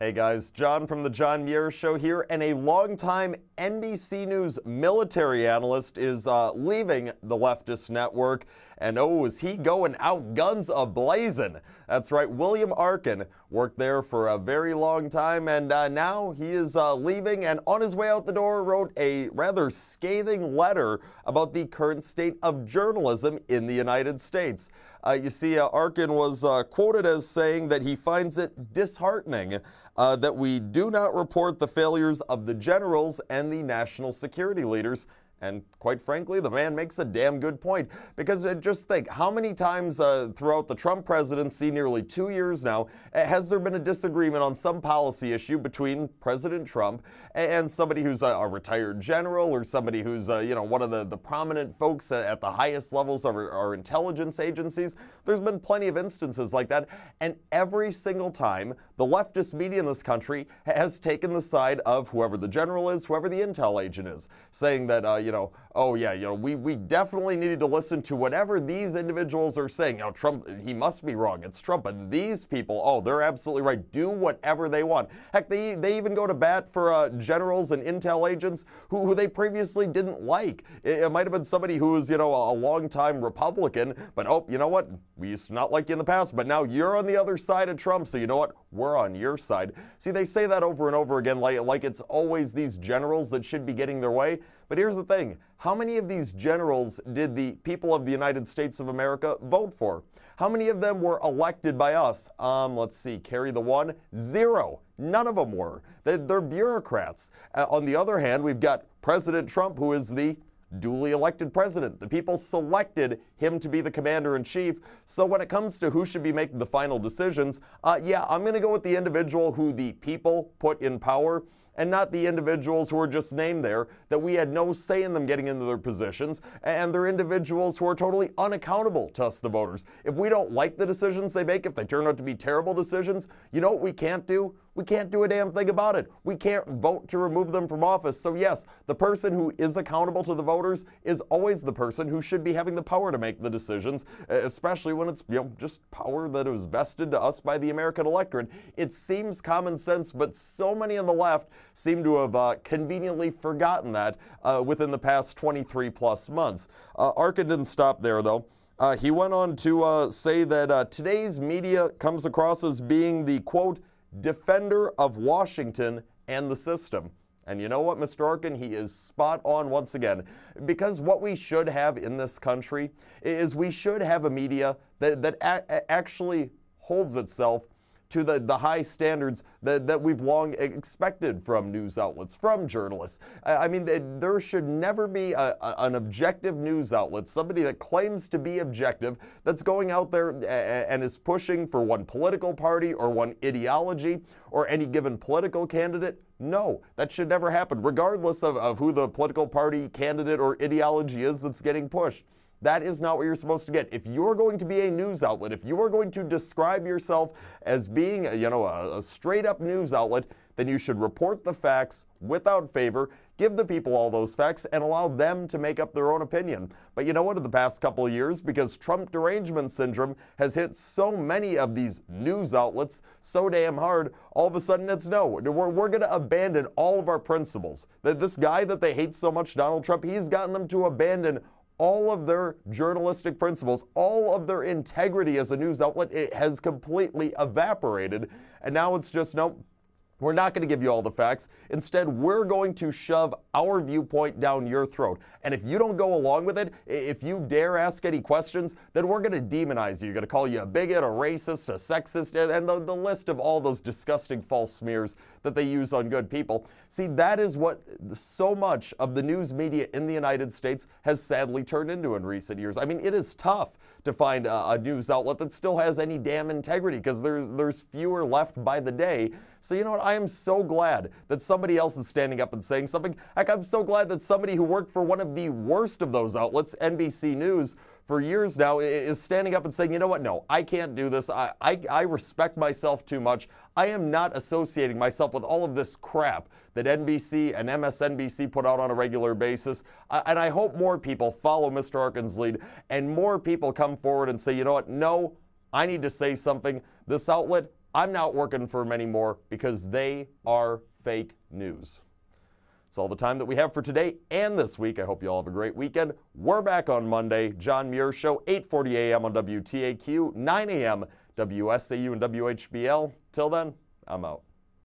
Hey guys, John from the John Muir Show here, and a longtime NBC News military analyst is leaving the leftist network. And oh, is he going out guns a-blazing? That's right, William Arkin worked there for a very long time, and now he is leaving, and on his way out the door wrote a rather scathing letter about the current state of journalism in the United States. You see, Arkin was quoted as saying that he finds it disheartening that we do not report the failures of the generals and the national security leaders. And quite frankly, the man makes a damn good point, because just think, how many times throughout the Trump presidency, nearly 2 years now, has there been a disagreement on some policy issue between President Trump and somebody who's a retired general, or somebody who's one of the prominent folks at the highest levels of our intelligence agencies? There's been plenty of instances like that, and every single time the leftist media in this country has taken the side of whoever the general is, whoever the intel agent is, saying that we definitely needed to listen to whatever these individuals are saying. Trump, he must be wrong. It's Trump. And these people, oh, they're absolutely right. Do whatever they want. Heck, they even go to bat for generals and intel agents who they previously didn't like. It might have been somebody who was, a longtime Republican, but oh, you know what? We used to not like you in the past, but now you're on the other side of Trump, so you know what? We're on your side. See, they say that over and over again, like it's always these generals that should be getting their way. But here's the thing. How many of these generals did the people of the United States of America vote for? How many of them were elected by us? Let's see, carry the one. 0. None of them were. They're bureaucrats. On the other hand, we've got President Trump, who is the duly elected president. The people selected him to be the commander-in-chief. So when it comes to who should be making the final decisions, I'm going to go with the individual who the people put in power, and not the individuals who are just named there, that we had no say in them getting into their positions, and they're individuals who are totally unaccountable to us, the voters. If we don't like the decisions they make, if they turn out to be terrible decisions, you know what we can't do? We can't do a damn thing about it. We can't vote to remove them from office. So yes, the person who is accountable to the voters is always the person who should be having the power to make the decisions, especially when it's just power that is vested to us by the American electorate. It seems common sense, but so many on the left seem to have conveniently forgotten that within the past 23 plus months. Arkin didn't stop there, though. He went on to say that today's media comes across as being the, quote, defender of Washington and the system. And you know what, Mr. Arkin, he is spot on once again. Because what we should have in this country is we should have a media that actually holds itself to the high standards that we've long expected from news outlets, from journalists. I mean, there should never be an objective news outlet, somebody that claims to be objective, that's going out there and is pushing for one political party or one ideology or any given political candidate. No, that should never happen, regardless of who the political party, candidate, or ideology is that's getting pushed. That is not what you're supposed to get. If you're going to be a news outlet, if you are going to describe yourself as being, a straight-up news outlet, then you should report the facts without favor, give the people all those facts, and allow them to make up their own opinion. But you know what, in the past couple of years, because Trump derangement syndrome has hit so many of these news outlets so damn hard, all of a sudden it's no. We're going to abandon all of our principles. This guy that they hate so much, Donald Trump, he's gotten them to abandon all of their journalistic principles, all of their integrity as a news outlet. It has completely evaporated. And now it's just, no, we're not going to give you all the facts. Instead, we're going to shove our viewpoint down your throat. And if you don't go along with it, if you dare ask any questions, then we're going to demonize you. We're going to call you a bigot, a racist, a sexist, and the list of all those disgusting false smears that they use on good people. See, that is what so much of the news media in the United States has sadly turned into in recent years. I mean, it is tough to find a news outlet that still has any damn integrity, because there's fewer left by the day. So you know what, I am so glad that somebody else is standing up and saying something. Heck, I'm so glad that somebody who worked for one of the worst of those outlets, NBC News, for years now, is standing up and saying, you know what, no, I can't do this. I respect myself too much. I am not associating myself with all of this crap that NBC and MSNBC put out on a regular basis. And I hope more people follow Mr. Arkin's lead, and more people come forward and say, you know what, no, I need to say something. This outlet, I'm not working for them anymore because they are fake news. That's all the time that we have for today and this week. I hope you all have a great weekend. We're back on Monday. John Muir Show, 8:40 a.m. on WTAQ, 9 a.m. WSAU and WHBL. Till then, I'm out.